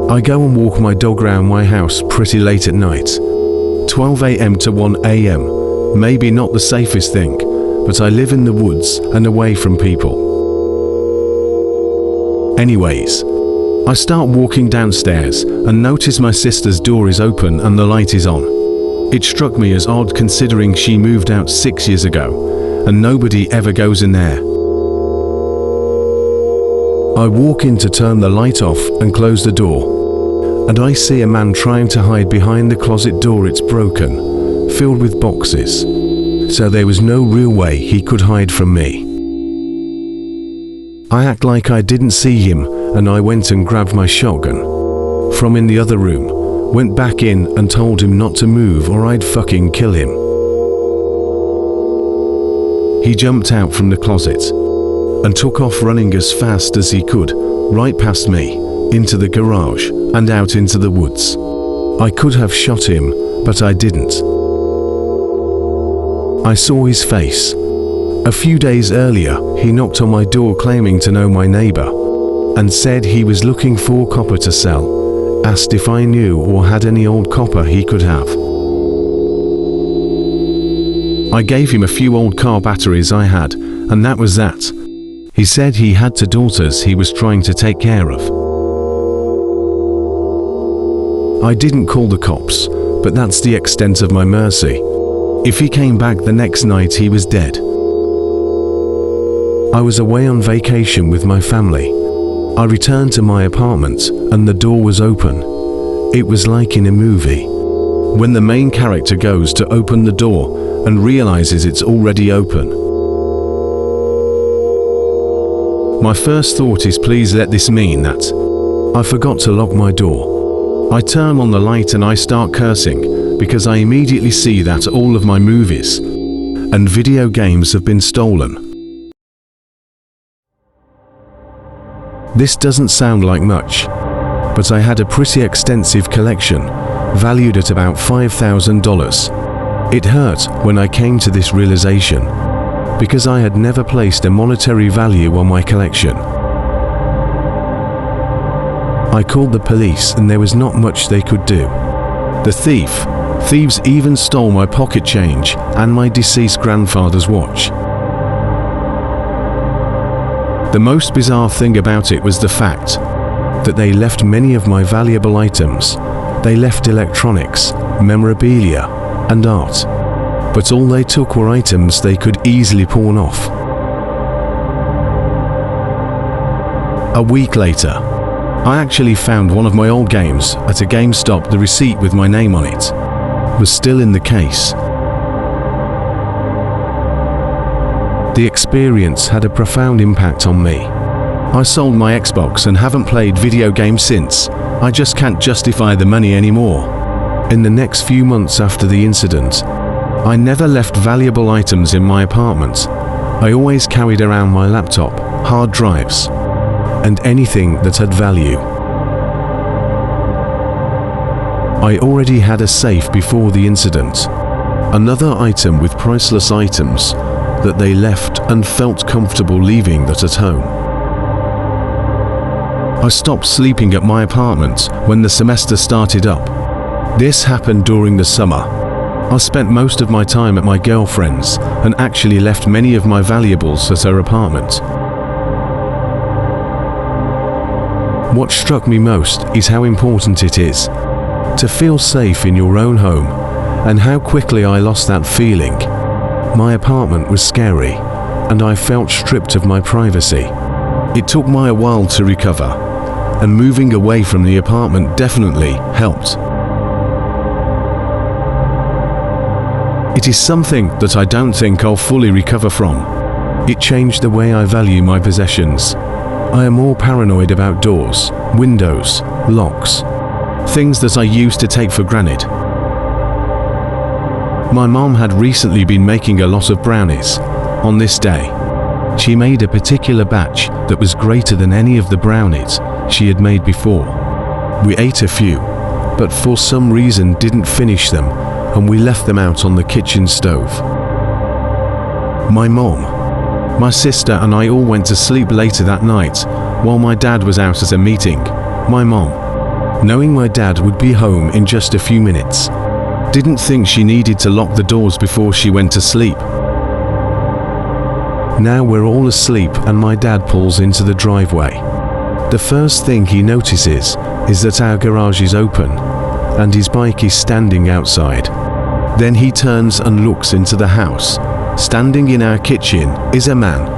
I go and walk my dog around my house pretty late at night. 12 a.m. to 1 a.m. Maybe not the safest thing, but I live in the woods and away from people. Anyways, I start walking downstairs and notice my sister's door is open and the light is on. It struck me as odd considering she moved out 6 years ago and nobody ever goes in there. I walk in to turn the light off and close the door, and I see a man trying to hide behind the closet door. It's broken, filled with boxes, so there was no real way he could hide from me. I act like I didn't see him, and I went and grabbed my shotgun from in the other room, went back in and told him not to move or I'd fucking kill him. He jumped out from the closet and took off running as fast as he could, right past me, into the garage and out into the woods. I could have shot him, but I didn't. I saw his face. A few days earlier, he knocked on my door claiming to know my neighbor and said he was looking for copper to sell, asked if I knew or had any old copper he could have. I gave him a few old car batteries I had, and that was that. He said he had two daughters he was trying to take care of. I didn't call the cops, but that's the extent of my mercy. If he came back the next night, he was dead. I was away on vacation with my family. I returned to my apartment and the door was open. It was like in a movie, when the main character goes to open the door and realizes it's already open. My first thought is, please let this mean that I forgot to lock my door. I turn on the light and I start cursing because I immediately see that all of my movies and video games have been stolen. This doesn't sound like much, but I had a pretty extensive collection, valued at about $5,000. It hurt when I came to this realization, because I had never placed a monetary value on my collection. I called the police and there was not much they could do. Thieves even stole my pocket change and my deceased grandfather's watch. The most bizarre thing about it was the fact that they left many of my valuable items. They left electronics, memorabilia, and art. But all they took were items they could easily pawn off. A week later, I actually found one of my old games at a GameStop. The receipt with my name on it was still in the case. The experience had a profound impact on me. I sold my Xbox and haven't played video games since. I just can't justify the money anymore. In the next few months after the incident, I never left valuable items in my apartment. I always carried around my laptop, hard drives, and anything that had value. I already had a safe before the incident. Another item with priceless items that they left and felt comfortable leaving that at home. I stopped sleeping at my apartment when the semester started up. This happened during the summer. I spent most of my time at my girlfriend's and actually left many of my valuables at her apartment. What struck me most is how important it is to feel safe in your own home, and how quickly I lost that feeling. My apartment was scary, and I felt stripped of my privacy. It took me a while to recover, and moving away from the apartment definitely helped. It is something that I don't think I'll fully recover from. It changed the way I value my possessions. I am more paranoid about doors, windows, locks, things that I used to take for granted. My mom had recently been making a lot of brownies. On this day, she made a particular batch that was greater than any of the brownies she had made before. We ate a few, but for some reason didn't finish them, and we left them out on the kitchen stove. My mom, my sister and I all went to sleep later that night while my dad was out at a meeting. My mom knowing my dad would be home in just a few minutes. Didn't think she needed to lock the doors before she went to sleep. Now we're all asleep and my dad pulls into the driveway. The first thing he notices is that our garage is open and his bike is standing outside. Then he turns and looks into the house. Standing in our kitchen is a man.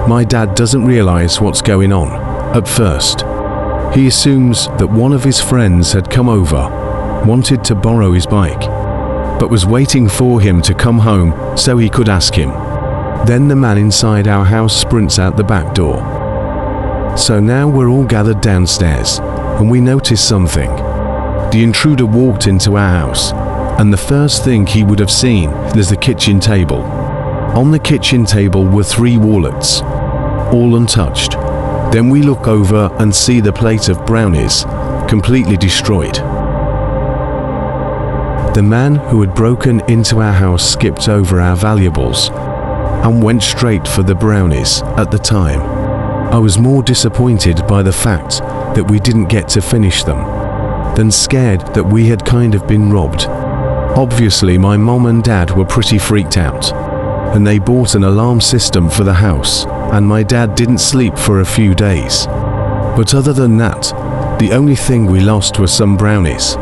My dad doesn't realize what's going on at first. He assumes that one of his friends had come over, wanted to borrow his bike, but was waiting for him to come home so he could ask him. Then the man inside our house sprints out the back door. So now we're all gathered downstairs and we notice something. The intruder walked into our house and the first thing he would have seen is the kitchen table. On the kitchen table were 3 wallets, all untouched. Then we look over and see the plate of brownies, completely destroyed. The man who had broken into our house skipped over our valuables and went straight for the brownies at the time. I was more disappointed by the fact that we didn't get to finish them than scared that we had kind of been robbed. Obviously, my mom and dad were pretty freaked out, and they bought an alarm system for the house, and my dad didn't sleep for a few days. But other than that, the only thing we lost were some brownies.